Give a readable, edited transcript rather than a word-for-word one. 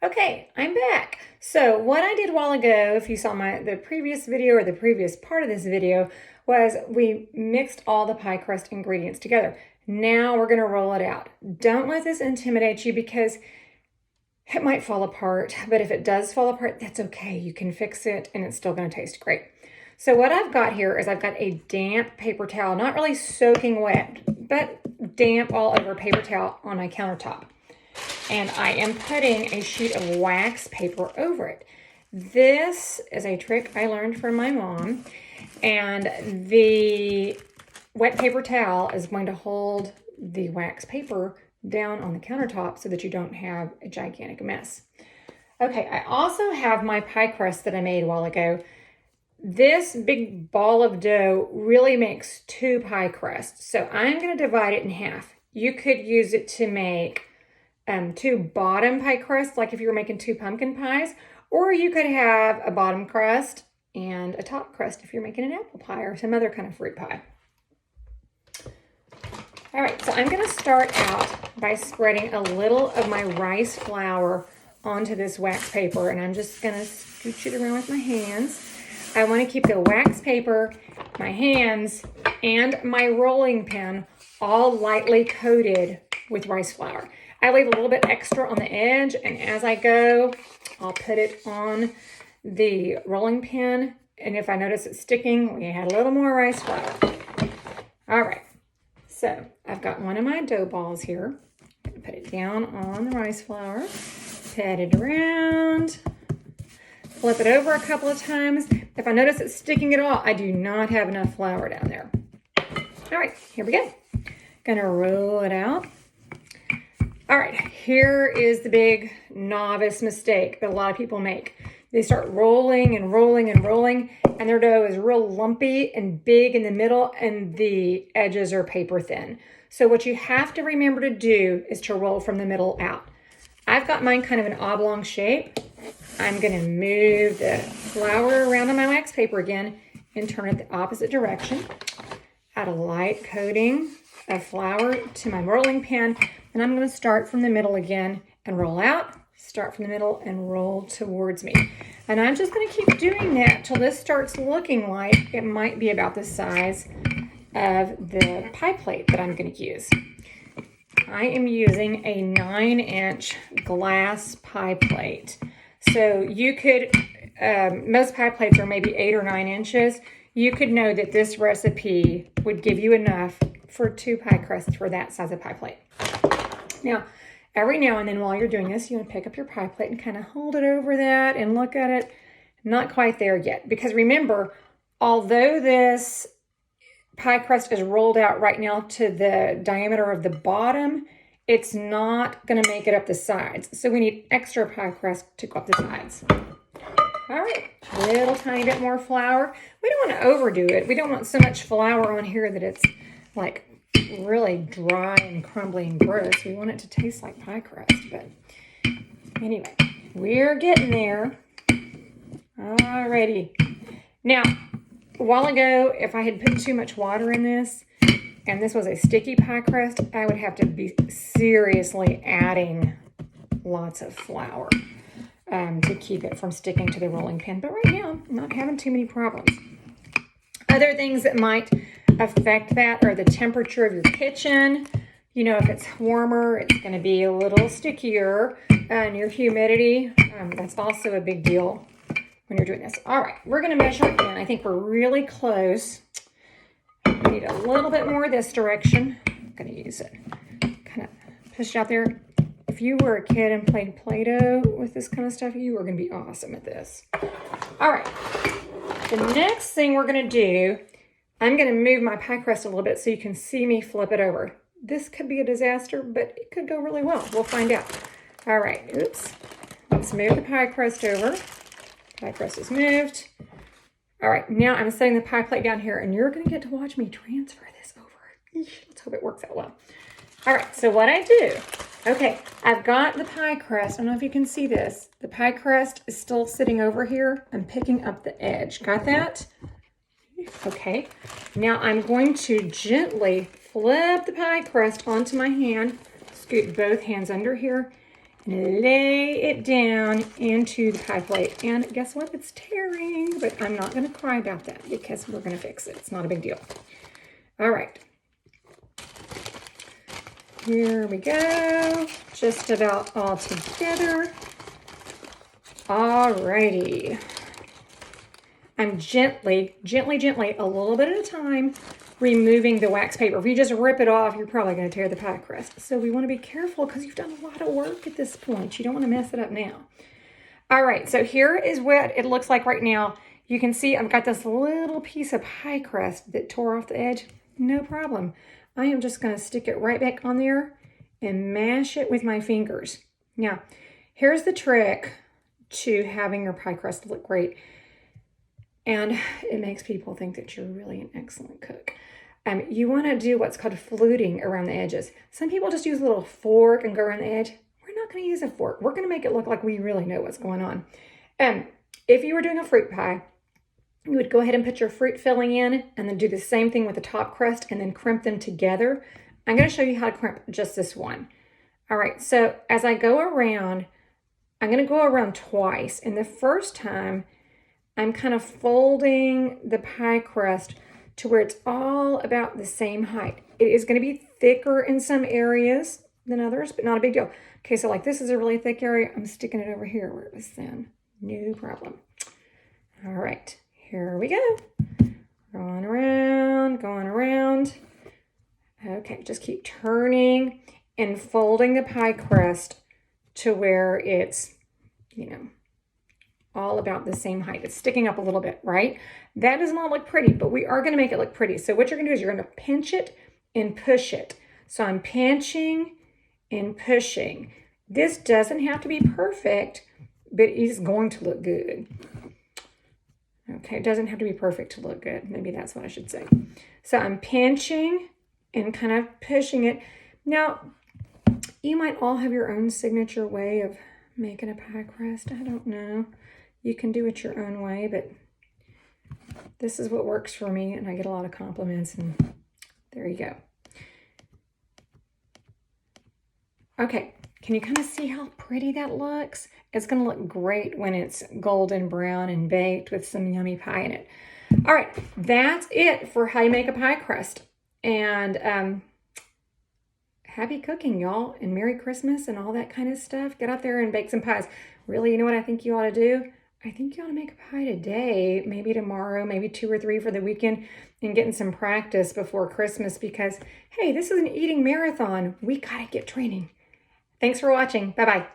Okay, I'm back. So what I did a while ago, if you saw the previous video or the previous part of this video, was we mixed all the pie crust ingredients together. Now we're going to roll it out. Don't let this intimidate you because it might fall apart, but if it does fall apart, that's okay. You can fix it and it's still going to taste great. So what I've got here is I've got a damp paper towel, not really soaking wet, but damp all over paper towel on my countertop. And I am putting a sheet of wax paper over it. This is a trick I learned from my mom, and the wet paper towel is going to hold the wax paper down on the countertop so that you don't have a gigantic mess. Okay, I also have my pie crust that I made a while ago. This big ball of dough really makes 2 pie crusts, so I'm going to divide it in half. You could use it to make 2 bottom pie crusts, like if you were making 2 pumpkin pies, or you could have a bottom crust and a top crust if you're making an apple pie or some other kind of fruit pie. All right, so I'm going to start out by spreading a little of my rice flour onto this wax paper, and I'm just going to scooch it around with my hands. I want to keep the wax paper, my hands, and my rolling pin all lightly coated with rice flour. I leave a little bit extra on the edge, and as I go, I'll put it on the rolling pin, and if I notice it's sticking, we add a little more rice flour. All right, so I've got one of my dough balls here. I'm going to put it down on the rice flour, pat it around, flip it over a couple of times. If I notice it's sticking at all, I do not have enough flour down there. All right, here we go. Gonna roll it out. All right, here is the big novice mistake that a lot of people make. They start rolling and rolling and rolling, and their dough is real lumpy and big in the middle, and the edges are paper thin. So what you have to remember to do is to roll from the middle out. I've got mine kind of an oblong shape. I'm gonna move the flour around on my wax paper again and turn it the opposite direction. Add a light coating of flour to my rolling pin, and I'm going to start from the middle again and roll out, start from the middle and roll towards me. And I'm just going to keep doing that till this starts looking like it might be about the size of the pie plate that I'm going to use. I am using a 9-inch glass pie plate. So you could, most pie plates are maybe 8 or 9 inches. You could know that this recipe would give you enough for 2 pie crusts for that size of pie plate. Now, every now and then while you're doing this, you want to pick up your pie plate and kind of hold it over that and look at it. Not quite there yet, because remember, although this pie crust is rolled out right now to the diameter of the bottom, it's not going to make it up the sides. So we need extra pie crust to go up the sides. All right, a little tiny bit more flour. We don't want to overdo it. We don't want so much flour on here that it's like really dry and crumbly and gross. We want it to taste like pie crust, but anyway, we're getting there. Alrighty. Now, a while ago, if I had put too much water in this, and this was a sticky pie crust, I would have to be seriously adding lots of flour to keep it from sticking to the rolling pin. But right now, I'm not having too many problems. Other things that might affect that are the temperature of your kitchen. You know, if it's warmer, it's going to be a little stickier. And your humidity, that's also a big deal when you're doing this. All right, we're going to measure again. I think we're really close. We need a little bit more this direction. I'm going to use it. Kind of push it out there. If you were a kid and played Play-Doh with this kind of stuff, you are going to be awesome at this. All right. The next thing we're going to do, I'm going to move my pie crust a little bit so you can see me flip it over. This could be a disaster, but it could go really well. We'll find out. All right. Oops. Let's move the pie crust over. Pie crust is moved. All right. Now I'm setting the pie plate down here, and you're going to get to watch me transfer this over. Let's hope it works out well. All right. So what I do... Okay, I've got the pie crust. I don't know if you can see this. The pie crust is still sitting over here. I'm picking up the edge. Got that? Okay. Now I'm going to gently flip the pie crust onto my hand. Scoot both hands under here and lay it down into the pie plate. And guess what? It's tearing, but I'm not going to cry about that because we're going to fix it. It's not a big deal. All right. Here we go. Just about all together. All righty. I'm gently, a little bit at a time, removing the wax paper. If you just rip it off, you're probably going to tear the pie crust. So we want to be careful because you've done a lot of work at this point. You don't want to mess it up now. All right, so here is what it looks like right now. You can see I've got this little piece of pie crust that tore off the edge. No problem. I am just going to stick it right back on there and mash it with my fingers. Now, here's the trick to having your pie crust look great. And it makes people think that you're really an excellent cook. You want to do what's called fluting around the edges. Some people just use a little fork and go around the edge. We're not going to use a fork. We're going to make it look like we really know what's going on. If you were doing a fruit pie, you would go ahead and put your fruit filling in and then do the same thing with the top crust and then crimp them together. I'm going to show you how to crimp just this one. All right, so as I go around, I'm going to go around twice. And the first time, I'm kind of folding the pie crust to where it's all about the same height. It is going to be thicker in some areas than others, but not a big deal. Okay, so like this is a really thick area. I'm sticking it over here where it was thin. No problem. All right, here we go. Going around, going around. Okay, just keep turning and folding the pie crust to where it's, all about the same height. It's sticking up a little bit, right? That does not look pretty, but we are going to make it look pretty. So what you're going to do is you're going to pinch it and push it. So I'm pinching and pushing. This doesn't have to be perfect, but it's going to look good. Okay, it doesn't have to be perfect to look good. Maybe that's what I should say. So I'm pinching and kind of pushing it. Now, you might all have your own signature way of making a pie crust. I don't know. You can do it your own way, but this is what works for me, and I get a lot of compliments, and there you go. Okay, can you kind of see how pretty that looks? It's going to look great when it's golden brown and baked with some yummy pie in it. All right, that's it for how you make a pie crust. And happy cooking, y'all, and Merry Christmas and all that kind of stuff. Get out there and bake some pies. Really, you know what I think you ought to do? I think you ought to make a pie today, maybe tomorrow, maybe 2 or 3 for the weekend, and getting some practice before Christmas because, hey, this is an eating marathon. We got to get training. Thanks for watching. Bye-bye.